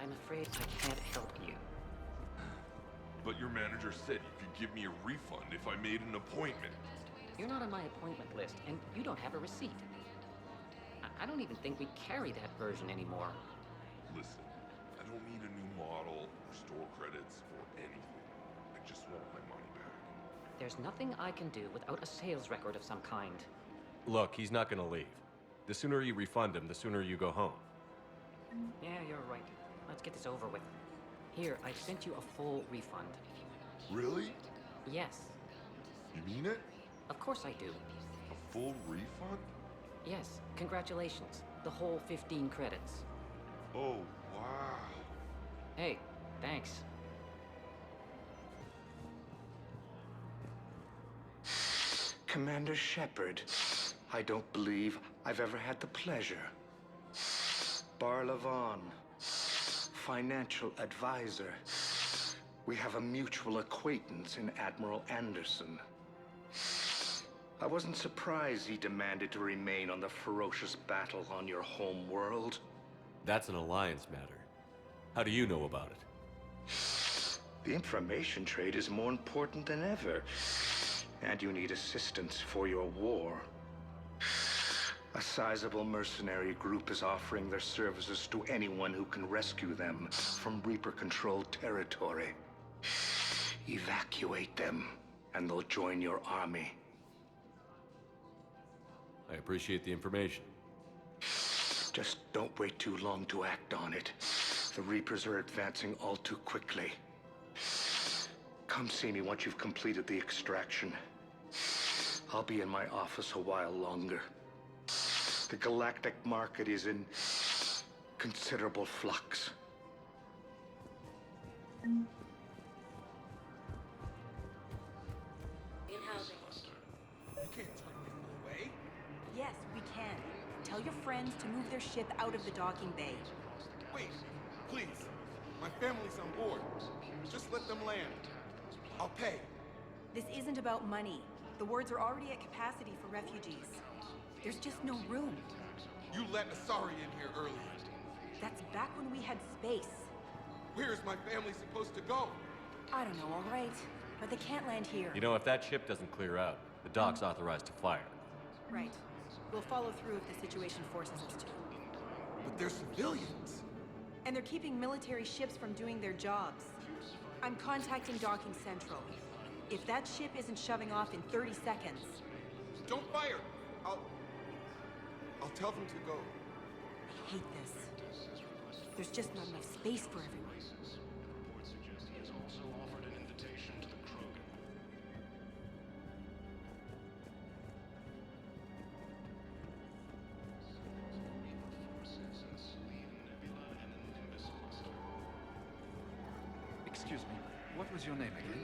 I'm afraid I can't help you. But your manager said you could give me a refund if I made an appointment. You're not on my appointment list, and you don't have a receipt. I don't even think we carry that version anymore. Listen, I don't need a new model or store credits or anything. I just want my money back. There's nothing I can do without a sales record of some kind. Look, he's not gonna leave. The sooner you refund him, the sooner you go home. Yeah, you're right. Let's get this over with. Here, I've sent you a full refund. Really? Yes. You mean it? Of course I do. A full refund? Yes, congratulations. The whole 15 credits. Oh, wow. Hey, thanks. Commander Shepard, I don't believe I've ever had the pleasure. Barlavon, financial advisor. We have a mutual acquaintance in Admiral Anderson. I wasn't surprised he demanded to remain on the ferocious battle on your home world. That's an alliance matter. How do you know about it? The information trade is more important than ever, and you need assistance for your war. A sizable mercenary group is offering their services to anyone who can rescue them from Reaper-controlled territory. Evacuate them, and they'll join your army. I appreciate the information. Just don't wait too long to act on it. The Reapers are advancing all too quickly. Come see me once you've completed the extraction. I'll be in my office a while longer. The galactic market is in considerable flux. In housing. You can't tell me away. Yes, we can. Tell your friends to move their ship out of the docking bay. Wait, please. My family's on board. Just let them land. I'll pay. This isn't about money. The wards are already at capacity for refugees. There's just no room. You let Asari in here earlier. That's back when we had space. Where is my family supposed to go? I don't know, all right. But they can't land here. You know, if that ship doesn't clear out, the dock's authorized to fire. Right. We'll follow through if the situation forces us to. But they're civilians. And they're keeping military ships from doing their jobs. I'm contacting Docking Central. If that ship isn't shoving off in 30 seconds... Don't fire! I'll tell them to go. I hate this. There's just not enough space for everyone. Report suggests he has also offered an invitation to the Krogan. Excuse me, what was your name again?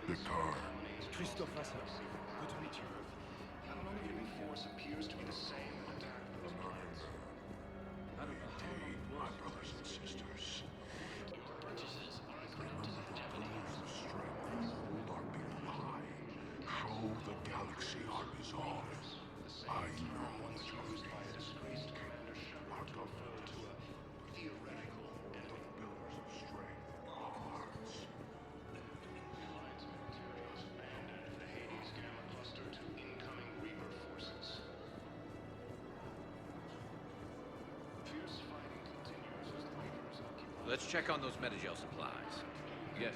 Victor. Christophe Vassar. Good to meet you. Enemy force appears to be the same attack. I don't know how long it My was. brothers and sisters. Your purchases are equivalent to the Japanese. Of strength, hold our people high. Show the galaxy our resolve. I know that you Used by a disgraced Commander our Shepard government to a theoretical enemy. pillars of strength in our hearts. Alliance materials abandoned the Hades Gamma cluster to incoming Reaper forces. Fierce fighting continues as the Reapers occupy. Let's check on those Metagel supplies. Yes.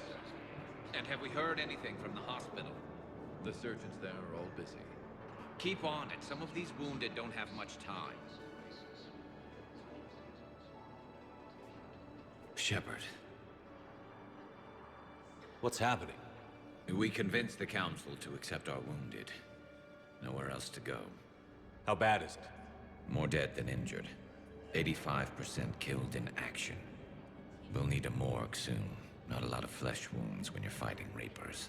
And have we heard anything from the hospital? The surgeons there are all busy. Keep on it. Some of these wounded don't have much time. Shepard, What's happening? we convinced the Council to accept our wounded. Nowhere else to go. How bad is it? More dead than injured. 85% killed in action. We'll need a morgue soon. Not a lot of flesh wounds when you're fighting Reapers.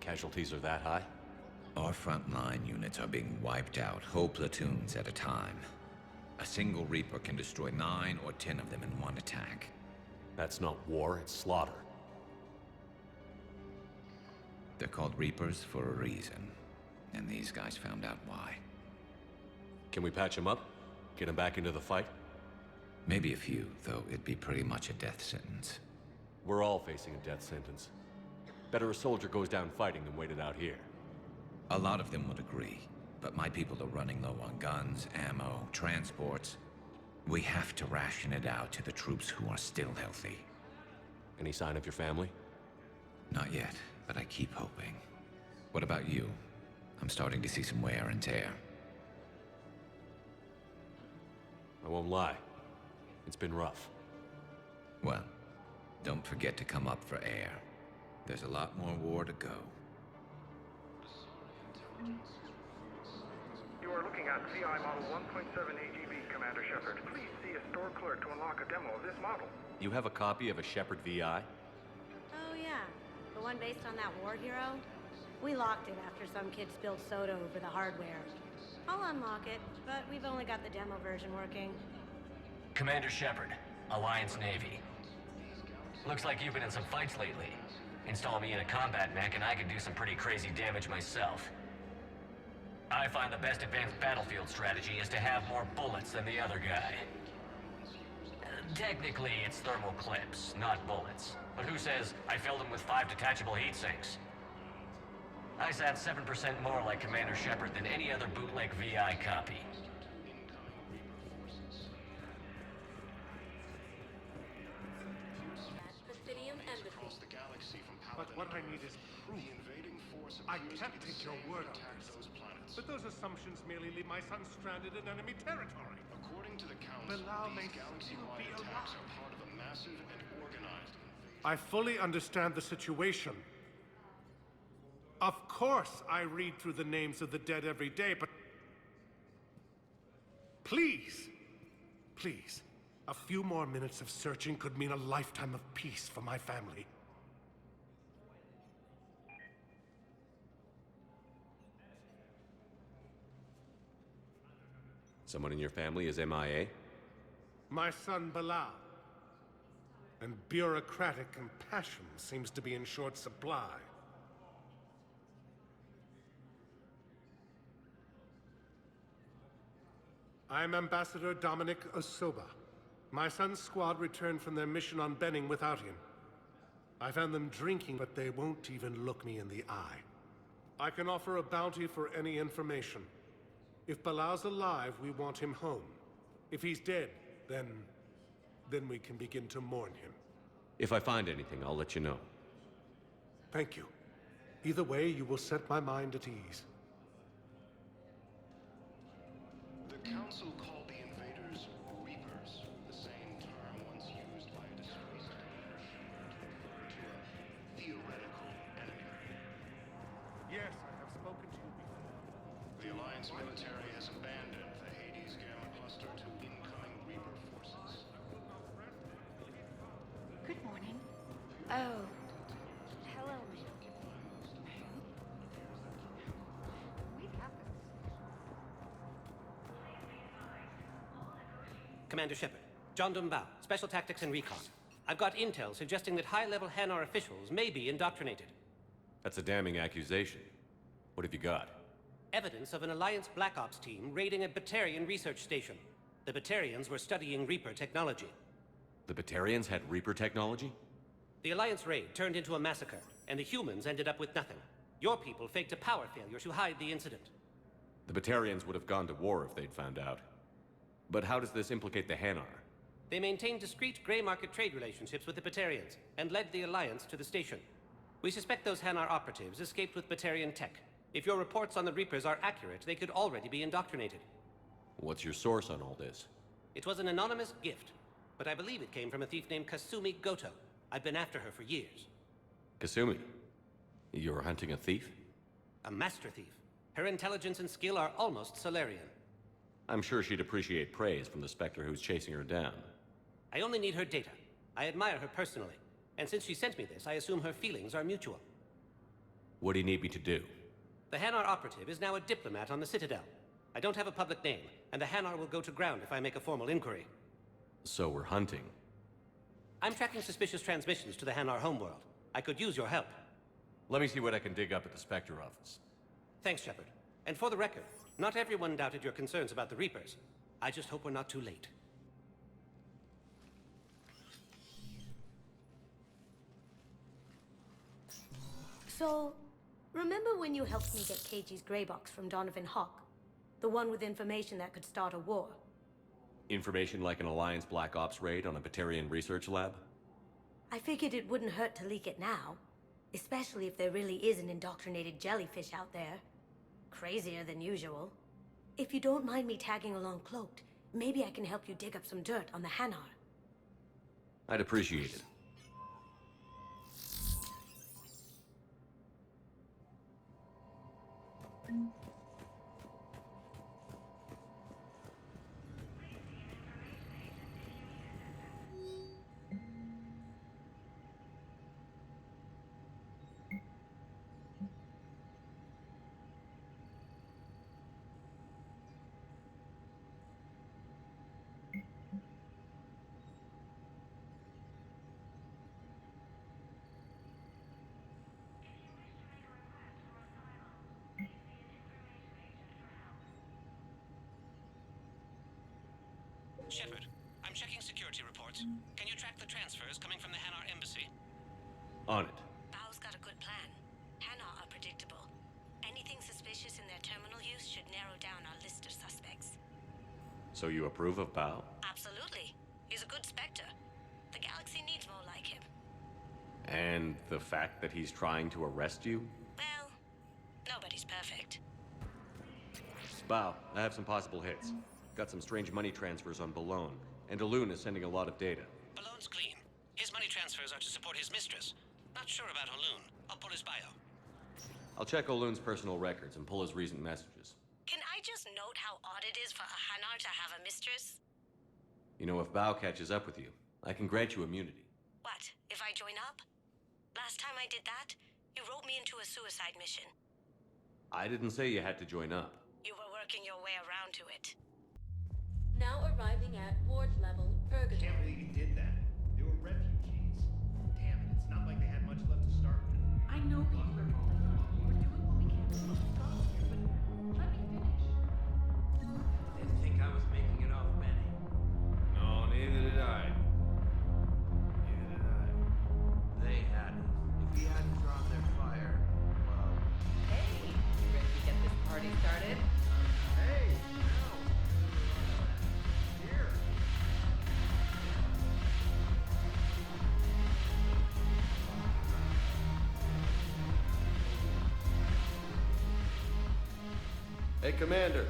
Casualties are that high? Our frontline units are being wiped out, whole platoons at a time. A single Reaper can destroy 9 or 10 of them in one attack. That's not war, it's slaughter. They're called Reapers for a reason. And these guys found out why. Can we patch him up? Get him back into the fight? Maybe a few, though it'd be pretty much a death sentence. We're all facing a death sentence. Better a soldier goes down fighting than waited out here. A lot of them would agree, but my people are running low on guns, ammo, transports. We have to ration it out to the troops who are still healthy. Any sign of your family? Not yet, but I keep hoping. What about you? I'm starting to see some wear and tear. I won't lie. It's been rough. Well, don't forget to come up for air. There's a lot more war to go. You are looking at CI Model 1.7 AGB, Commander Shepard. Please see a store clerk to unlock a demo of this model. You have a copy of a Shepard VI? Oh yeah, the one based on that war hero? We locked it after some kid spilled soda over the hardware. I'll unlock it, but we've only got the demo version working. Commander Shepard, Alliance Navy. Looks like you've been in some fights lately. Install me in a combat mech and I can do some pretty crazy damage myself. I find the best advanced battlefield strategy is to have more bullets than the other guy. Technically, it's thermal clips, not bullets. But who says I filled them with 5 detachable heat sinks? I sound 7% more like Commander Shepard than any other bootleg VI copy. But what I need is proof. I can't take your word on this. But those assumptions merely leave my son stranded in enemy territory. According to the Council, these galaxy-wide attacks are part of a massive and organized invasion. I fully understand the situation. Of course I read through the names of the dead every day, but... Please, please, a few more minutes of searching could mean a lifetime of peace for my family. Someone in your family is MIA? My son Bilal. And bureaucratic compassion seems to be in short supply. I'm Ambassador Dominic Osoba. My son's squad returned from their mission on Benning without him. I found them drinking, but they won't even look me in the eye. I can offer a bounty for any information. If Bilal's alive, we want him home. If he's dead, then we can begin to mourn him. If I find anything, I'll let you know. Thank you. Either way, you will set my mind at ease. The Council called the invaders Reapers, the same term once used by a disgraced Commander Shepard to refer to a theoretical enemy. Yes, I have spoken to you before. The Alliance military has abandoned the Hades Gamma cluster to incoming Reaper forces. Good morning. Oh. Hello, ma'am. Commander Shepard, John Dumbao, Special Tactics and Recon. I've got intel suggesting that high-level Hanar officials may be indoctrinated. That's a damning accusation. What have you got? Evidence of an Alliance Black Ops team raiding a Batarian research station. The Batarians were studying Reaper technology. The Batarians had Reaper technology? The Alliance raid turned into a massacre, and the humans ended up with nothing. Your people faked a power failure to hide the incident. The Batarians would have gone to war if they'd found out. But how does this implicate the Hanar? They maintained discreet gray market trade relationships with the Batarians, and led the Alliance to the station. We suspect those Hanar operatives escaped with Batarian tech. If your reports on the Reapers are accurate, they could already be indoctrinated. What's your source on all this? It was an anonymous gift, but I believe it came from a thief named Kasumi Goto. I've been after her for years. Kasumi? You're hunting a thief? A master thief. Her intelligence and skill are almost Solarian. I'm sure she'd appreciate praise from the Spectre who's chasing her down. I only need her data. I admire her personally. And since she sent me this, I assume her feelings are mutual. What do you need me to do? The Hanar operative is now a diplomat on the Citadel. I don't have a public name, and the Hanar will go to ground if I make a formal inquiry. So we're hunting. I'm tracking suspicious transmissions to the Hanar homeworld. I could use your help. Let me see what I can dig up at the Spectre office. Thanks, Shepard. And for the record, not everyone doubted your concerns about the Reapers. I just hope we're not too late. So, remember when you helped me get KG's gray box from Donovan Hawk? The one with information that could start a war? Information like an Alliance Black Ops raid on a Batarian research lab? I figured it wouldn't hurt to leak it now. Especially if there really is an indoctrinated jellyfish out there. Crazier than usual. If you don't mind me tagging along cloaked, maybe I can help you dig up some dirt on the Hanar. I'd appreciate it. Shepard, I'm checking security reports. Can you track the transfers coming from the Hanar embassy? On it. Bao's got a good plan. Hanar are predictable. Anything suspicious in their terminal use should narrow down our list of suspects. So you approve of Bao? Absolutely. He's a good Spectre. The galaxy needs more like him. And the fact that he's trying to arrest you? Well, nobody's perfect. Bao, I have some possible hits. Got some strange money transfers on Balone, and Alun is sending a lot of data. Balone's clean. His money transfers are to support his mistress. Not sure about Alun. I'll pull his bio. I'll check Olun's personal records and pull his recent messages. Can I just note how odd it is for a Hanar to have a mistress? You know, if Bao catches up with you, I can grant you immunity. What, if I join up? Last time I did that, you wrote me into a suicide mission. I didn't say you had to join up. You were working your way around to it. Now arriving at ward level, Purgatory. Can't believe he did that. They were refugees. Damn it, it's not like they had much left to start with. I know people are falling off. We're doing what we can to keep God's here, but let me finish. Didn't think I was making it off, Benny. No, neither did I. Neither did I. They hadn't. If he hadn't drawn their fire, well... Hey, you ready to get this party started? Hey, no. Here. Hey, Commander.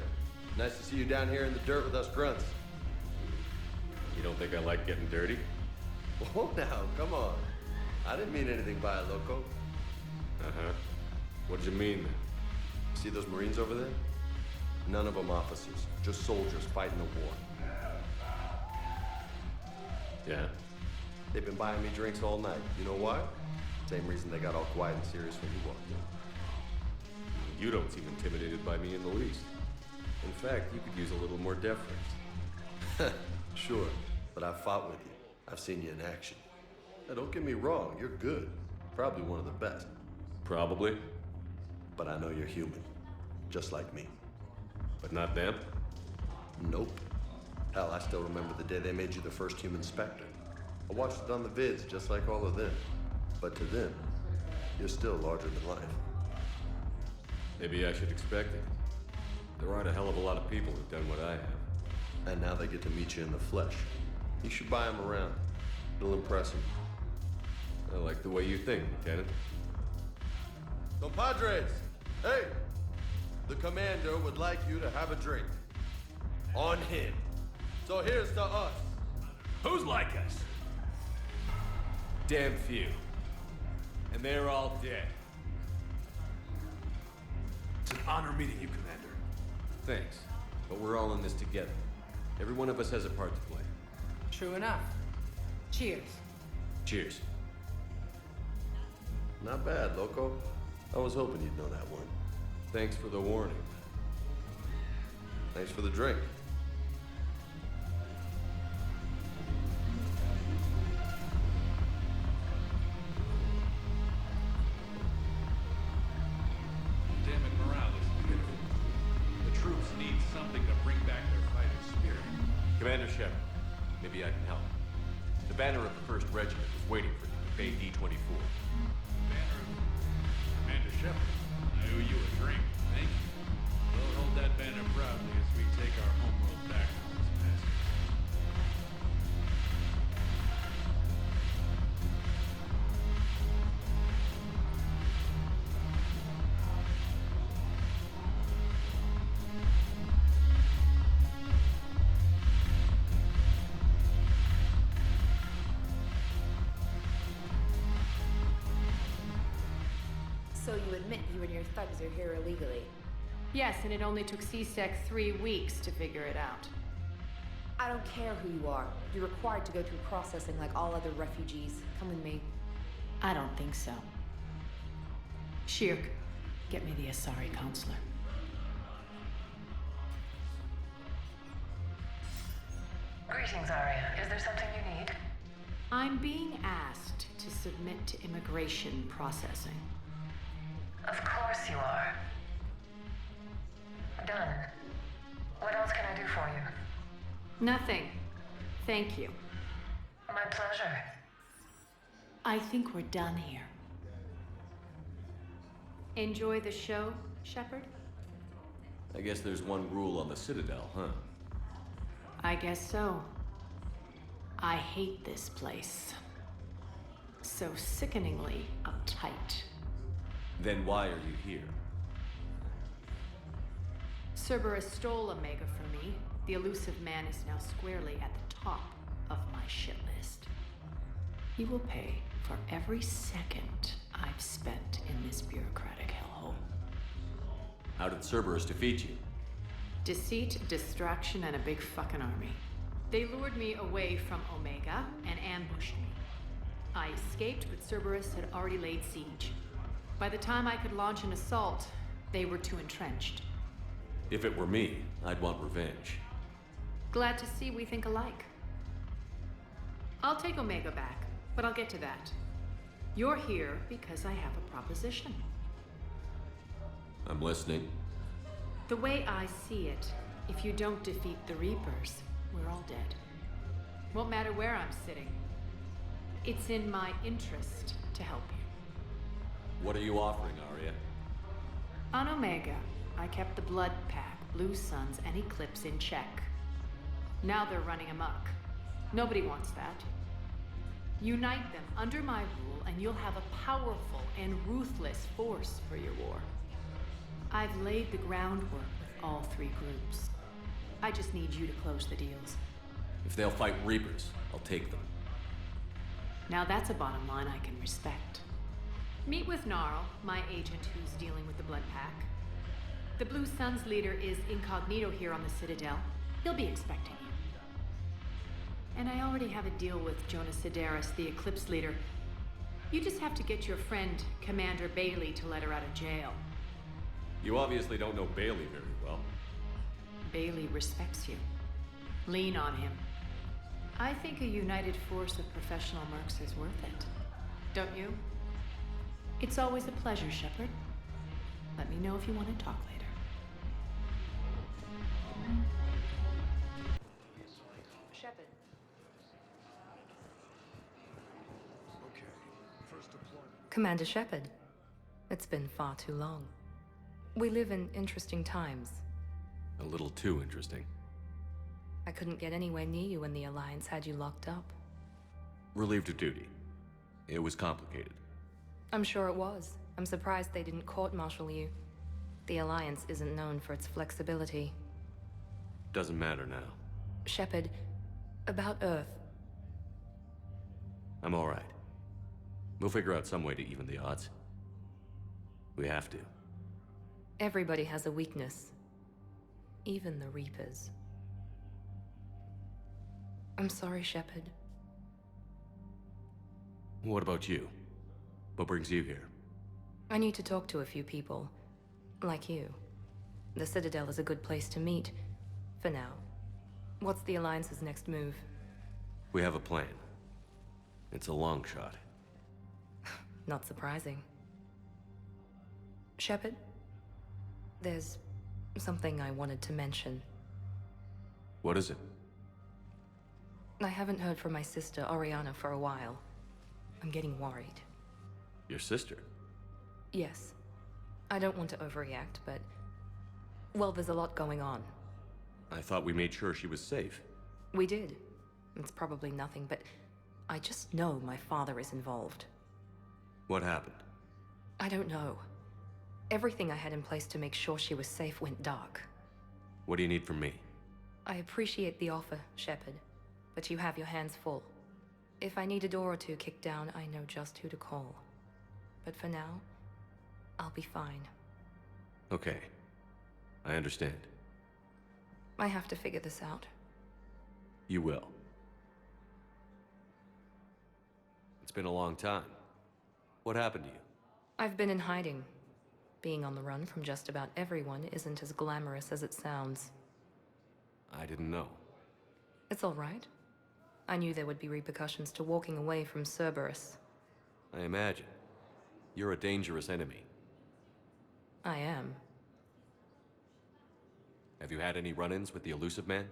Nice to see you down here in the dirt with us grunts. You don't think I like getting dirty? Oh, now, come on. I didn't mean anything by it, Loco. Uh-huh. What did you mean, then? See those Marines over there? None of them officers, just soldiers fighting the war. Yeah? They've been buying me drinks all night. You know why? Same reason they got all quiet and serious when you walked in. You don't seem intimidated by me in the least. In fact, you could use a little more deference. Sure, but I've fought with you. I've seen you in action. Now, don't get me wrong, you're good. Probably one of the best. Probably. But I know you're human. Just like me. But not them? Nope. Hell, I still remember the day they made you the first human Spectre. I watched it on the vids, just like all of them. But to them, you're still larger than life. Maybe I should expect it. There aren't a hell of a lot of people who've done what I have. And now they get to meet you in the flesh. You should buy them around. It'll impress them. I like the way you think, Lieutenant. Compadres! Hey! The commander would like you to have a drink. On him. So here's to us. Who's like us? Damn few. And they're all dead. It's an honor meeting you, Commander. Thanks. But we're all in this together. Every one of us has a part to play. True enough. Cheers. Cheers. Not bad, Loco. I was hoping you'd know that one. Thanks for the warning. Thanks for the drink. Damn it, morale is pitiful. The troops need something to bring back their fighting spirit. Commander Shepard, maybe I can help. The banner of the 1st Regiment is waiting for you at Bay D-24. Banner of... Shepard. I owe you a drink. Thank you. We'll hold that banner proudly as we take our homeworld back from this mess. So you admit you and your thugs are here illegally? Yes, and it only took CSEC 3 weeks to figure it out. I don't care who you are. You're required to go through processing like all other refugees. Come with me. I don't think so. Shirk, get me the Asari counselor. Greetings, Arya. Is there something you need? I'm being asked to submit to immigration processing. Of course you are. Done. What else can I do for you? Nothing. Thank you. My pleasure. I think we're done here. Enjoy the show, Shepard? I guess there's one rule on the Citadel, huh? I guess so. I hate this place. So sickeningly uptight. Then why are you here? Cerberus stole Omega from me. The elusive man is now squarely at the top of my shit list. He will pay for every second I've spent in this bureaucratic hellhole. How did Cerberus defeat you? Deceit, distraction, and a big fucking army. They lured me away from Omega and ambushed me. I escaped, but Cerberus had already laid siege. By the time I could launch an assault, they were too entrenched. If it were me, I'd want revenge. Glad to see we think alike. I'll take Omega back, but I'll get to that. You're here because I have a proposition. I'm listening. The way I see it, if you don't defeat the Reapers, we're all dead. Won't matter where I'm sitting. It's in my interest to help you. What are you offering, Arya? On Omega, I kept the Blood Pack, Blue Suns, and Eclipse in check. Now they're running amok. Nobody wants that. Unite them under my rule, and you'll have a powerful and ruthless force for your war. I've laid the groundwork with all 3 groups. I just need you to close the deals. If they'll fight Reapers, I'll take them. Now that's a bottom line I can respect. Meet with Gnarl, my agent who's dealing with the Blood Pack. The Blue Suns leader is incognito here on the Citadel. He'll be expecting you. And I already have a deal with Jonas Sidaris, the Eclipse leader. You just have to get your friend, Commander Bailey, to let her out of jail. You obviously don't know Bailey very well. Bailey respects you. Lean on him. I think a united force of professional mercs is worth it. Don't you? It's always a pleasure, Shepard. Let me know if you want to talk later. Shepard. Okay, first deployment. Commander Shepard, it's been far too long. We live in interesting times. A little too interesting. I couldn't get anywhere near you when the Alliance had you locked up. Relieved of duty. It was complicated. I'm sure it was. I'm surprised they didn't court-martial you. The Alliance isn't known for its flexibility. Doesn't matter now. Shepard, about Earth. I'm all right. We'll figure out some way to even the odds. We have to. Everybody has a weakness. Even the Reapers. I'm sorry, Shepard. What about you? What brings you here? I need to talk to a few people. Like you. The Citadel is a good place to meet. For now. What's the Alliance's next move? We have a plan. It's a long shot. Not surprising. Shepard? There's something I wanted to mention. What is it? I haven't heard from my sister, Oriana, for a while. I'm getting worried. Your sister? Yes. I don't want to overreact, but... well, there's a lot going on. I thought we made sure she was safe. We did. It's probably nothing, but I just know my father is involved. What happened? I don't know. Everything I had in place to make sure she was safe went dark. What do you need from me? I appreciate the offer, Shepard, but you have your hands full. If I need a door or two kicked down, I know just who to call. But for now, I'll be fine. Okay. I understand. I have to figure this out. You will. It's been a long time. What happened to you? I've been in hiding. Being on the run from just about everyone isn't as glamorous as it sounds. I didn't know. It's all right. I knew there would be repercussions to walking away from Cerberus. I imagine. You're a dangerous enemy. I am. Have you had any run-ins with the Elusive Man?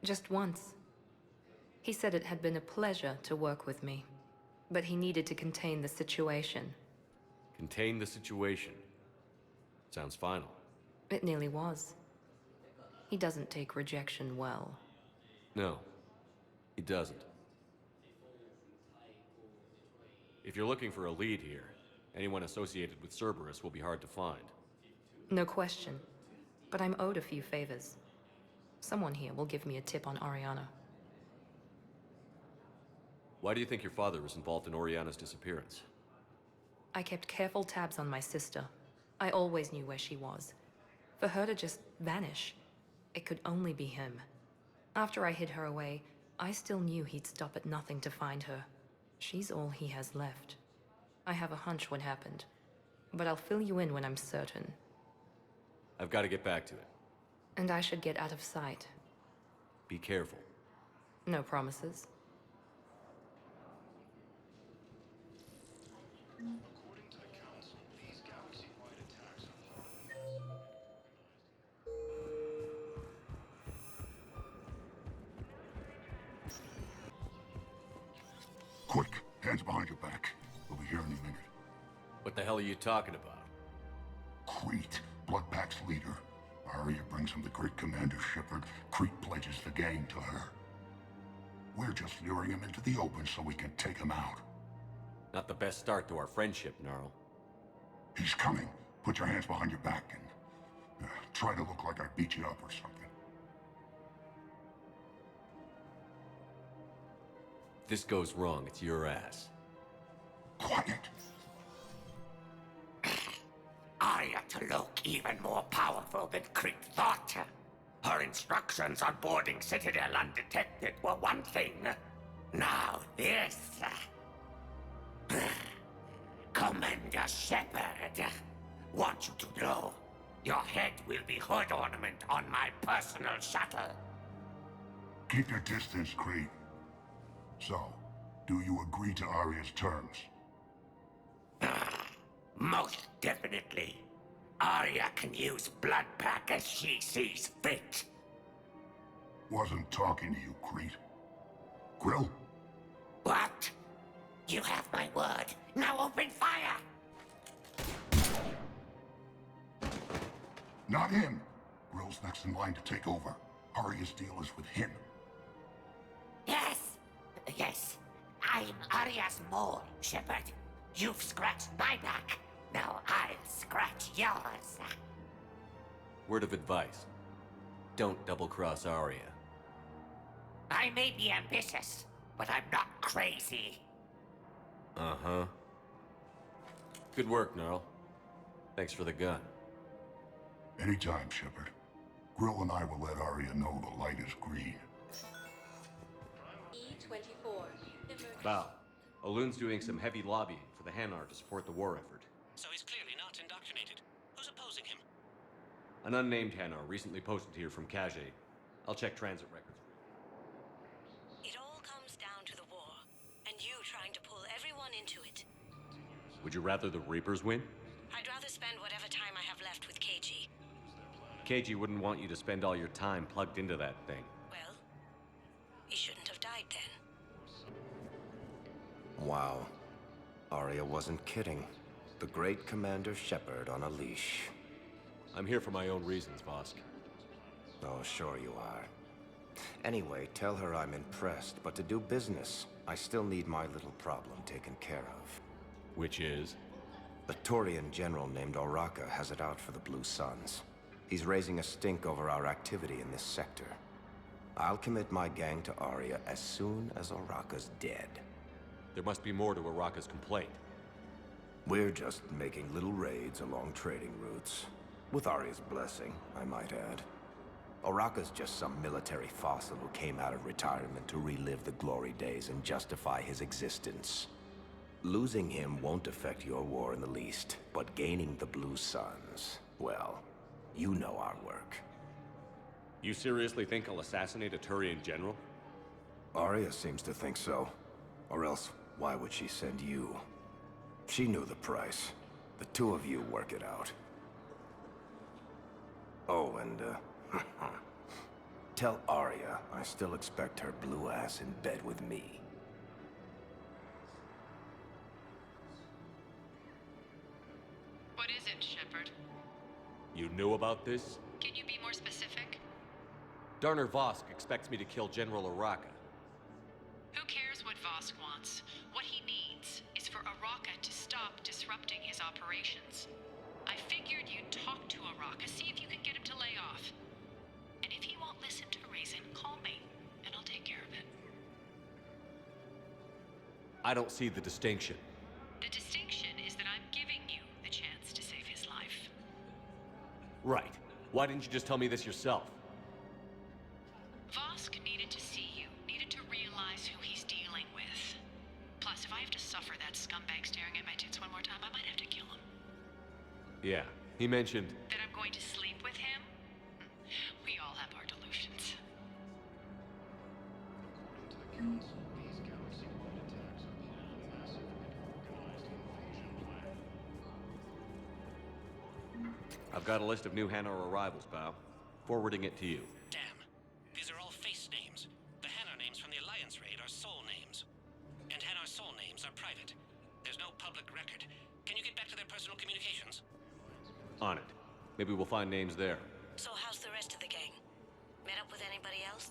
Just once. He said it had been a pleasure to work with me, but he needed to contain the situation. Contain the situation. Sounds final. It nearly was. He doesn't take rejection well. No, he doesn't. If you're looking for a lead here, anyone associated with Cerberus will be hard to find. No question. But I'm owed a few favors. Someone here will give me a tip on Ariana. Why do you think your father was involved in Oriana's disappearance? I kept careful tabs on my sister. I always knew where she was. For her to just vanish, it could only be him. After I hid her away, I still knew he'd stop at nothing to find her. She's all he has left. I have a hunch what happened, but I'll fill you in when I'm certain. I've got to get back to it. And I should get out of sight. Be careful. No promises. According to the Council, these galaxy-wide attacks Quick, hands behind your back. We'll be here any minute. What the hell are you talking about? Crete, Bloodpack's leader. Arya brings him the great Commander Shepard. Crete pledges the gang to her. We're just luring him into the open so we can take him out. Not the best start to our friendship, Gnarl. He's coming. Put your hands behind your back and try to look like I beat you up or something. If this goes wrong, it's your ass. Quiet. Arya to look even more powerful than Crete thought. Her instructions on boarding Citadel undetected were one thing. Now this. Commander Shepard, want you to know, your head will be hood ornament on my personal shuttle. Keep your distance, Crete. So, do you agree to Arya's terms? Most definitely. Arya can use Bloodpack as she sees fit. Wasn't talking to you, Crete. Grill? What? You have my word. Now open fire! Not him. Grill's next in line to take over. Arya's deal is with him. Yes. Yes. I'm Arya's mole, Shepard. You've scratched my back. Now I'll scratch yours. Word of advice. Don't double-cross Arya. I may be ambitious, but I'm not crazy. Uh-huh. Good work, Gnarl. Thanks for the gun. Anytime, Shepard. Grill and I will let Arya know the light is green. E-24. Bow. Aloon's doing some heavy lobbying for the Hanar to support the war effort. So he's clearly not indoctrinated. Who's opposing him? An unnamed Hanar recently posted here from Kage. I'll check transit records. It all comes down to the war, and you trying to pull everyone into it. Would you rather the Reapers win? I'd rather spend whatever time I have left with KG. KG wouldn't want you to spend all your time plugged into that thing. Well, he shouldn't have died then. Wow. Arya wasn't kidding. The great Commander Shepard on a leash. I'm here for my own reasons, Vosk. Oh, sure you are. Anyway, tell her I'm impressed, but to do business, I still need my little problem taken care of. Which is? A Turian general named Oraka has it out for the Blue Suns. He's raising a stink over our activity in this sector. I'll commit my gang to Arya as soon as Oraka's dead. There must be more to Oraka's complaint. We're just making little raids along trading routes. With Arya's blessing, I might add. Oraka's just some military fossil who came out of retirement to relive the glory days and justify his existence. Losing him won't affect your war in the least, but gaining the Blue Suns, well, you know our work. You seriously think I'll assassinate a Turian general? Arya seems to think so. Or else, why would she send you? She knew the price. The two of you work it out. Oh, and, tell Arya I still expect her blue ass in bed with me. What is it, Shepard? You knew about this? Can you be more specific? Darner Vosk expects me to kill General Oraka. Who cares what Vosk wants? What he needs is for Oraka to stop disrupting his operations. I figured you'd talk to Oraka, see if you can get him to lay off. And if he won't listen to reason, call me, and I'll take care of it. I don't see the distinction. The distinction is that I'm giving you the chance to save his life. Right. Why didn't you just tell me this yourself? Vosk needed to see you, needed to realize who he's dealing with. Plus, if I have to suffer that scumbag staring at my tits one more time, I might have to kill him. Yeah, he mentioned... That I'm going to sleep with him? We all have our delusions. I've got a list of new Hanar arrivals, Bao. Forwarding it to you. Damn. These are all face names. The Hanar names from the Alliance raid are soul names. And Hanar soul names are private. There's no public record. Can you get back to their personal communications? On it. Maybe we'll find names there. So how's the rest of the gang? Met up with anybody else?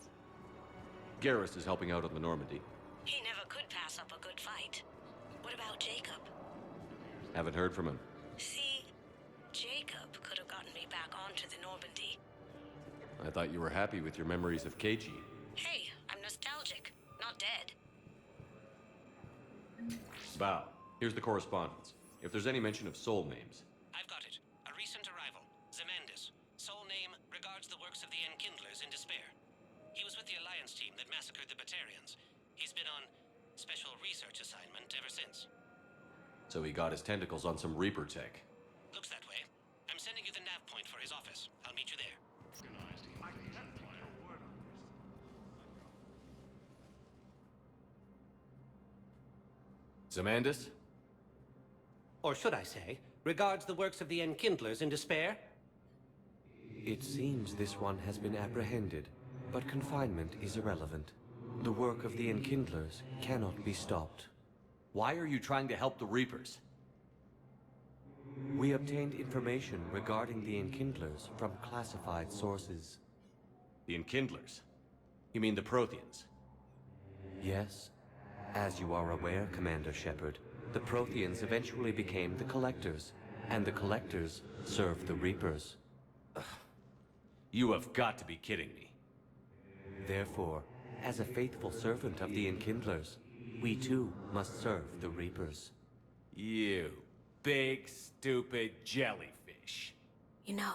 Garrus is helping out on the Normandy. He never could pass up a good fight. What about Jacob? Haven't heard from him. See, Jacob could have gotten me back onto the Normandy. I thought you were happy with your memories of KG. Hey, I'm nostalgic, not dead. Bao, here's the correspondence. If there's any mention of soul names. I've got it. A recent arrival. Zemandis. Soul name regards the works of the Enkindlers in despair. He was with the Alliance team that massacred the Batarians. He's been on special research assignment ever since. So he got his tentacles on some Reaper tech. Looks that way. I'm sending you the nav point for his office. I'll meet you there. Zemandis? Or should I say, regards the works of the Enkindlers in despair? It seems this one has been apprehended, but confinement is irrelevant. The work of the Enkindlers cannot be stopped. Why are you trying to help the Reapers? We obtained information regarding the Enkindlers from classified sources. The Enkindlers? You mean the Protheans? Yes. As you are aware, Commander Shepard, the Protheans eventually became the Collectors, and the Collectors served the Reapers. You have got to be kidding me. Therefore, as a faithful servant of the Enkindlers, we too must serve the Reapers. You big, stupid jellyfish. You know,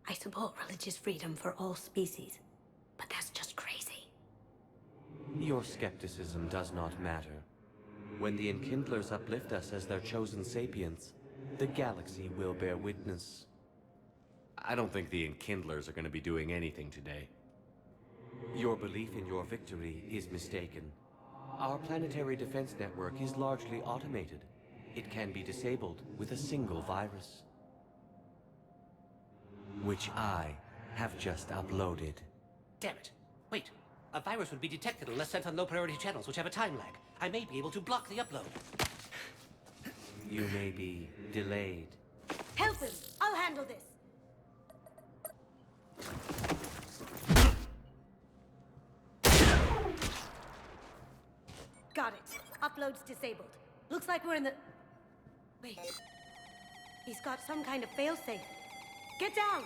I support religious freedom for all species, but that's just crazy. Your skepticism does not matter. When the Enkindlers uplift us as their chosen sapients, the galaxy will bear witness. I don't think the Enkindlers are going to be doing anything today. Your belief in your victory is mistaken. Our planetary defense network is largely automated. It can be disabled with a single virus. Which I have just uploaded. Damn it. Wait. A virus would be detected unless sent on low-priority channels, which have a time lag. I may be able to block the upload. you may be delayed. Help him! I'll handle this! Got it. Upload's disabled. Looks like we're in the... Wait. He's got some kind of failsafe. Get down!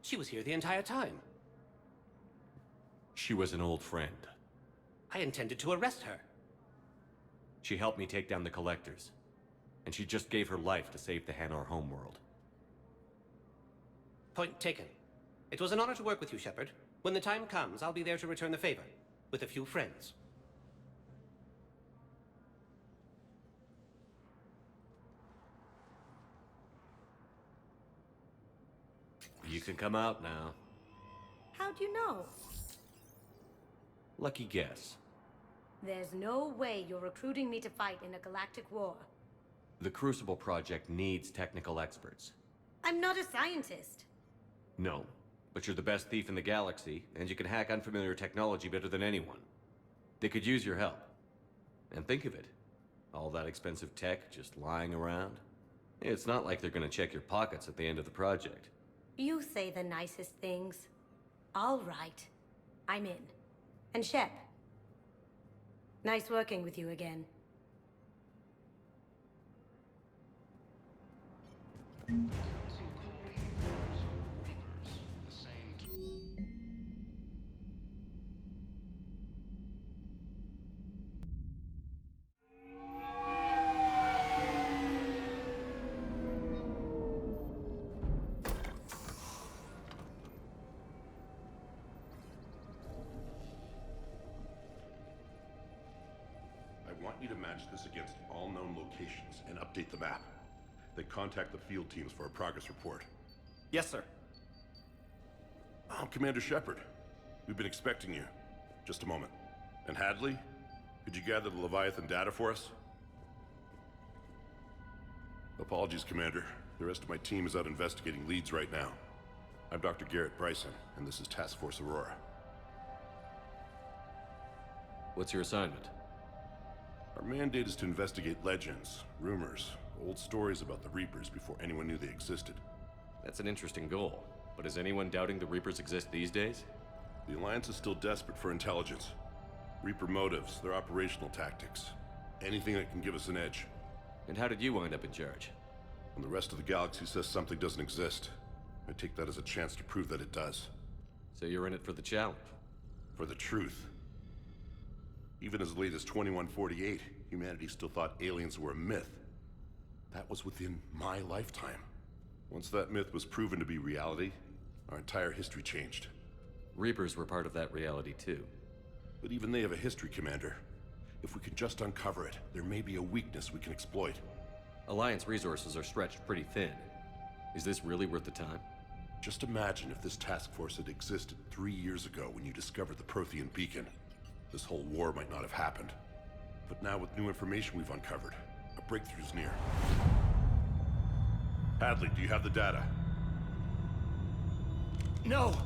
She was here the entire time. She was an old friend. I intended to arrest her. She helped me take down the Collectors. And she just gave her life to save the Hanar homeworld. Point taken. It was an honor to work with you, Shepard. When the time comes, I'll be there to return the favor. With a few friends. You can come out now. How'd you know? Lucky guess. There's no way you're recruiting me to fight in a galactic war. The Crucible Project needs technical experts. I'm not a scientist. No, but you're the best thief in the galaxy, and you can hack unfamiliar technology better than anyone. They could use your help. And think of it. All that expensive tech just lying around. It's not like they're gonna check your pockets at the end of the project. You say the nicest things. All right. I'm in. And Shep. Nice working with you again. I want you to match this against all known locations and update the map. Then contact the field teams for a progress report. Yes, sir. I'm Commander Shepard. We've been expecting you. Just a moment. And Hadley, could you gather the Leviathan data for us? Apologies, Commander. The rest of my team is out investigating leads right now. I'm Dr. Garrett Bryson, and this is Task Force Aurora. What's your assignment? Our mandate is to investigate legends, rumors, old stories about the Reapers before anyone knew they existed. That's an interesting goal. But is anyone doubting the Reapers exist these days? The Alliance is still desperate for intelligence. Reaper motives, their operational tactics. Anything that can give us an edge. And how did you wind up in charge? When the rest of the galaxy says something doesn't exist, I take that as a chance to prove that it does. So you're in it for the challenge? For the truth. Even as late as 2148, humanity still thought aliens were a myth. That was within my lifetime. Once that myth was proven to be reality, our entire history changed. Reapers were part of that reality too. But even they have a history, Commander. If we can just uncover it, there may be a weakness we can exploit. Alliance resources are stretched pretty thin. Is this really worth the time? Just imagine if this task force had existed 3 years ago when you discovered the Prothean beacon. This whole war might not have happened. But now with new information we've uncovered, a breakthrough's near. Hadley, do you have the data? No!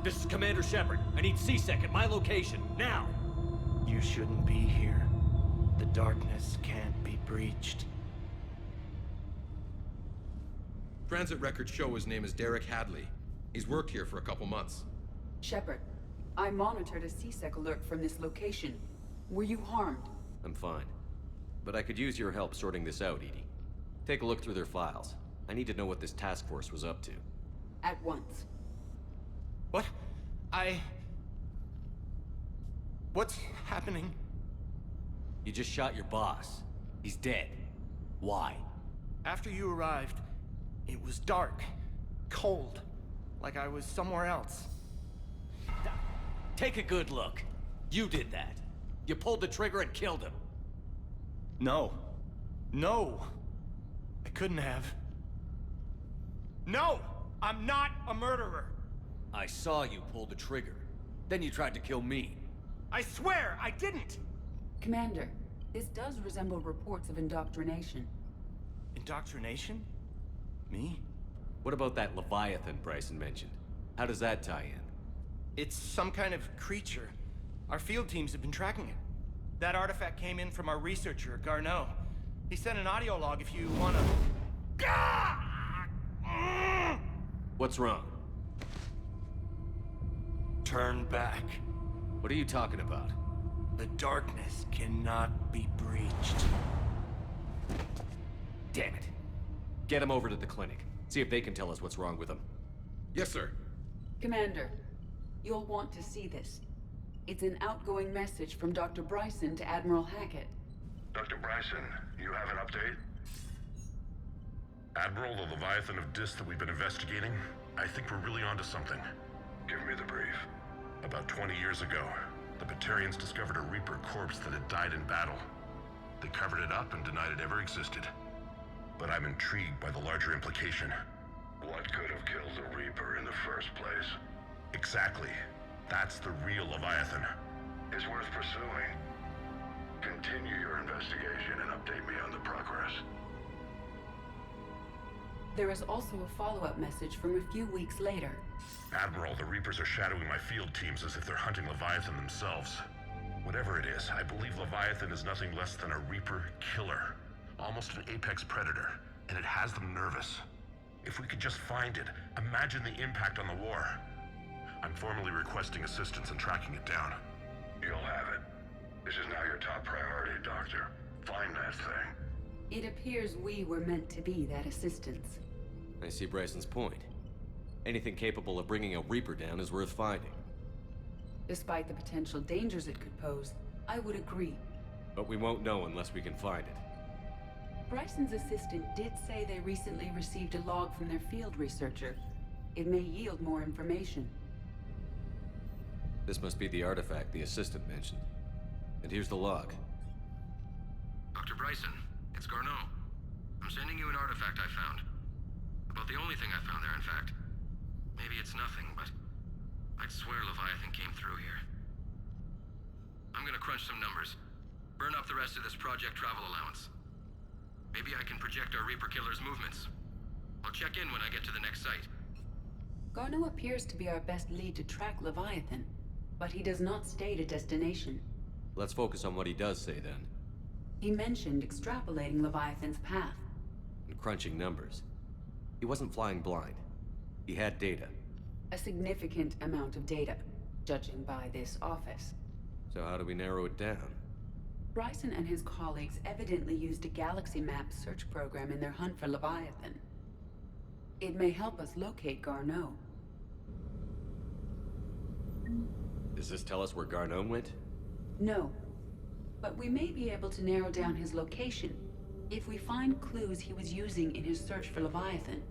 This is Commander Shepard. I need C-Sec at my location, now! You shouldn't be here. The darkness can't be breached. Transit records show his name is Derek Hadley. He's worked here for a couple months. Shepard, I monitored a C-Sec alert from this location. Were you harmed? I'm fine. But I could use your help sorting this out, Edie. Take a look through their files. I need to know what this task force was up to. At once. What? What's happening? You just shot your boss. He's dead. Why? After you arrived, it was dark, cold, like I was somewhere else. Take a good look. You did that. You pulled the trigger and killed him. No. No. I couldn't have. No! I'm not a murderer! I saw you pull the trigger. Then you tried to kill me. I swear I didn't! Commander, this does resemble reports of indoctrination. Indoctrination? Me? What about that Leviathan Bryson mentioned? How does that tie in? It's some kind of creature. Our field teams have been tracking it. That artifact came in from our researcher, Garneau. He sent an audio log if you wanna... What's wrong? Turn back. What are you talking about? The darkness cannot be breached. Damn it. Get him over to the clinic. See if they can tell us what's wrong with him. Yes, sir. Commander, you'll want to see this. It's an outgoing message from Dr. Bryson to Admiral Hackett. Dr. Bryson, you have an update? Admiral, the Leviathan of Dis that we've been investigating, I think we're really onto something. Give me the brief. About 20 years ago, the Batarians discovered a Reaper corpse that had died in battle. They covered it up and denied it ever existed. But I'm intrigued by the larger implication. What could have killed the Reaper in the first place? Exactly. That's the real Leviathan. It's worth pursuing. Continue your investigation and update me on the progress. There is also a follow-up message from a few weeks later. Admiral, the Reapers are shadowing my field teams as if they're hunting Leviathan themselves. Whatever it is, I believe Leviathan is nothing less than a Reaper killer. Almost an apex predator, and it has them nervous. If we could just find it, imagine the impact on the war. I'm formally requesting assistance in tracking it down. You'll have it. This is now your top priority, Doctor. Find that thing. It appears we were meant to be that assistance. I see Bryson's point. Anything capable of bringing a Reaper down is worth finding. Despite the potential dangers it could pose, I would agree. But we won't know unless we can find it. Bryson's assistant did say they recently received a log from their field researcher. It may yield more information. This must be the artifact the assistant mentioned. And here's the log. Dr. Bryson, it's Garneau. I'm sending you an artifact I found. About the only thing I found there, in fact. Maybe it's nothing, but I'd swear Leviathan came through here. I'm gonna crunch some numbers. Burn up the rest of this project travel allowance. Maybe I can project our Reaper killer's movements. I'll check in when I get to the next site. Garneau appears to be our best lead to track Leviathan, but he does not state a destination. Let's focus on what he does say then. He mentioned extrapolating Leviathan's path. And crunching numbers. He wasn't flying blind. He had data. A significant amount of data, judging by this office. So how do we narrow it down? Bryson and his colleagues evidently used a galaxy map search program in their hunt for Leviathan. It may help us locate Garneau. Does this tell us where Garneau went? No, but we may be able to narrow down his location if we find clues he was using in his search for Leviathan.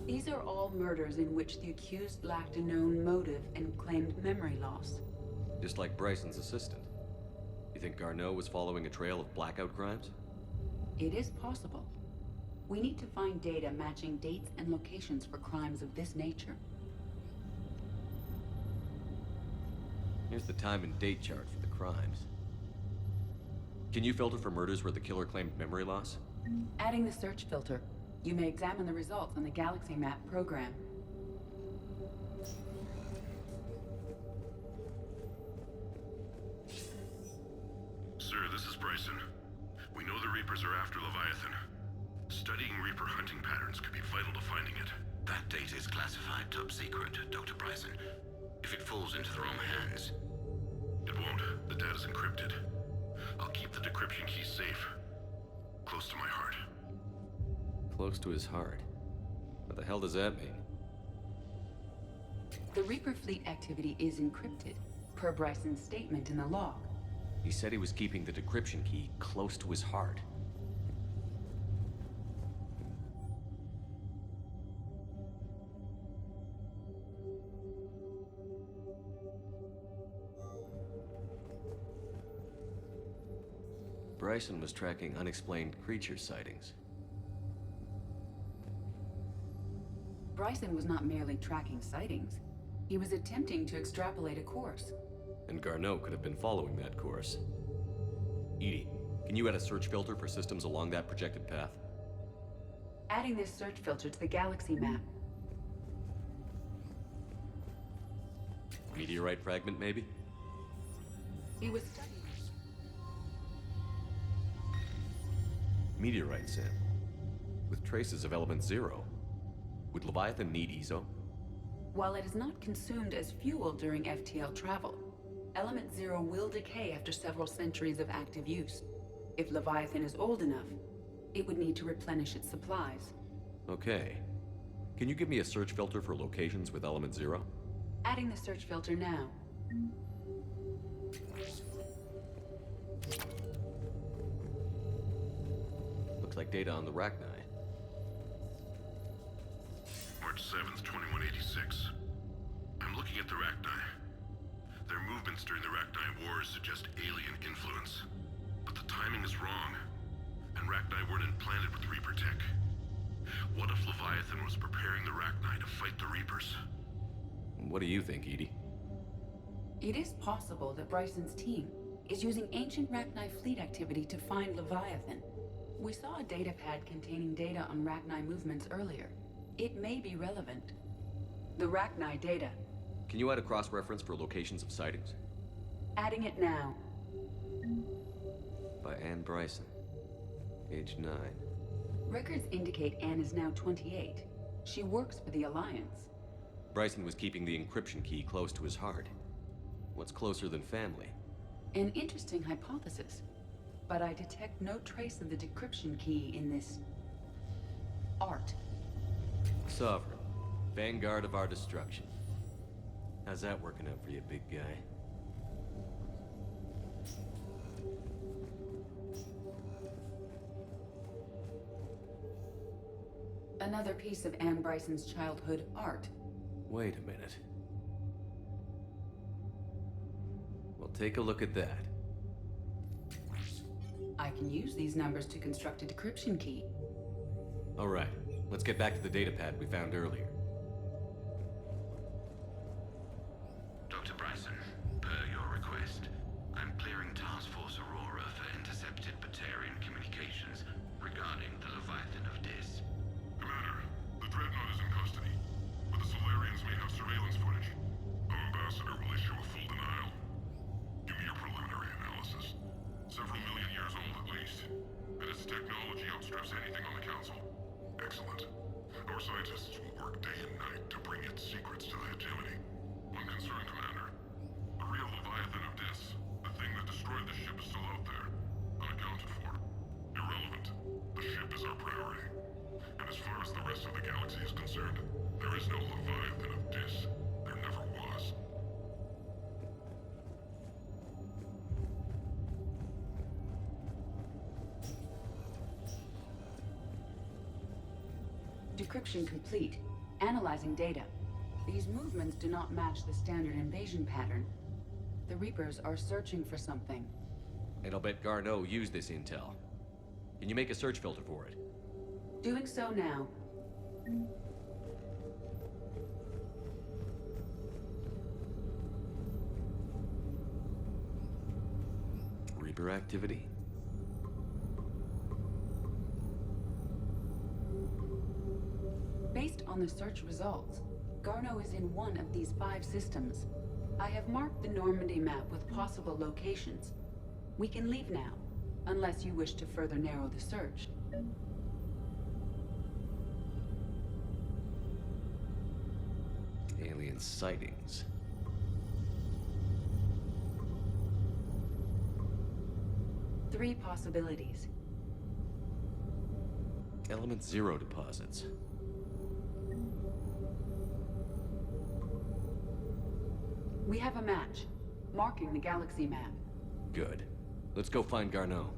These are all murders in which the accused lacked a known motive and claimed memory loss. Just like Bryson's assistant. You think Garneau was following a trail of blackout crimes? It is possible. We need to find data matching dates and locations for crimes of this nature. Here's the time and date chart for the crimes. Can you filter for murders where the killer claimed memory loss? Adding the search filter. You may examine the results on the Galaxy Map program. Sir, this is Bryson. We know the Reapers are after Leviathan. Studying Reaper hunting patterns could be vital to finding it. That data is classified top secret, Dr. Bryson. If it falls into the wrong hands... It won't. The data's encrypted. I'll keep the decryption key safe. Close to my heart. Close to his heart. What the hell does that mean? The Reaper fleet activity is encrypted, per Bryson's statement in the log. He said he was keeping the decryption key close to his heart. Bryson was tracking unexplained creature sightings. Bryson was not merely tracking sightings. He was attempting to extrapolate a course. And Garneau could have been following that course. Edie, can you add a search filter for systems along that projected path? Adding this search filter to the galaxy map. Meteorite fragment, maybe? He was studying. Meteorite sample. With traces of element zero. Would Leviathan need EZO? While it is not consumed as fuel during FTL travel, Element Zero will decay after several centuries of active use. If Leviathan is old enough, it would need to replenish its supplies. Okay. Can you give me a search filter for locations with element zero? Adding the search filter now. Looks like data on the Rachni. March 7th, 2186. I'm looking at the Rachni. Their movements during the Rachni Wars suggest alien influence. But the timing is wrong. And Rachni weren't implanted with Reaper tech. What if Leviathan was preparing the Rachni to fight the Reapers? What do you think, Edie? It is possible that Bryson's team is using ancient Rachni fleet activity to find Leviathan. We saw a datapad containing data on Rachni movements earlier. It may be relevant. The Rachni data. Can you add a cross-reference for locations of sightings? Adding it now. By Anne Bryson. Age 9. Records indicate Anne is now 28. She works for the Alliance. Bryson was keeping the encryption key close to his heart. What's closer than family? An interesting hypothesis. But I detect no trace of the decryption key in this... art. Sovereign. Vanguard of our destruction. How's that working out for you, big guy? Another piece of Anne Bryson's childhood art. Wait a minute. Well, take a look at that. I can use these numbers to construct a decryption key. All right, let's get back to the datapad we found earlier. Dr. Bryson, per your request, I'm clearing Task Force Aurora for intercepted Batarian communications regarding the Leviathan of Dis. Commander, the Dreadnought is in custody, but the Solarians may have surveillance footage. Our ambassador will issue a full denial. Give me your preliminary analysis. Several million years old at least, and its technology outstrips anything on the Council. Excellent. Our scientists will work day and night to bring its secrets to the hegemony. One concern, Commander. The real Leviathan of Dis, the thing that destroyed the ship, is still out there, unaccounted for. Irrelevant. The ship is our priority. And as far as the rest of the galaxy is concerned, there is no Leviathan of Dis. There never was. Decryption complete. Analyzing data. These movements do not match the standard invasion pattern. The Reapers are searching for something. And I'll bet Garneau used this intel. Can you make a search filter for it? Doing so now. Reaper activity? Based on the search results, Garneau is in one of these 5 systems. I have marked the Normandy map with possible locations. We can leave now, unless you wish to further narrow the search. Alien sightings. Three possibilities. Element zero deposits. We have a match, marking the galaxy map. Good. Let's go find Garneau.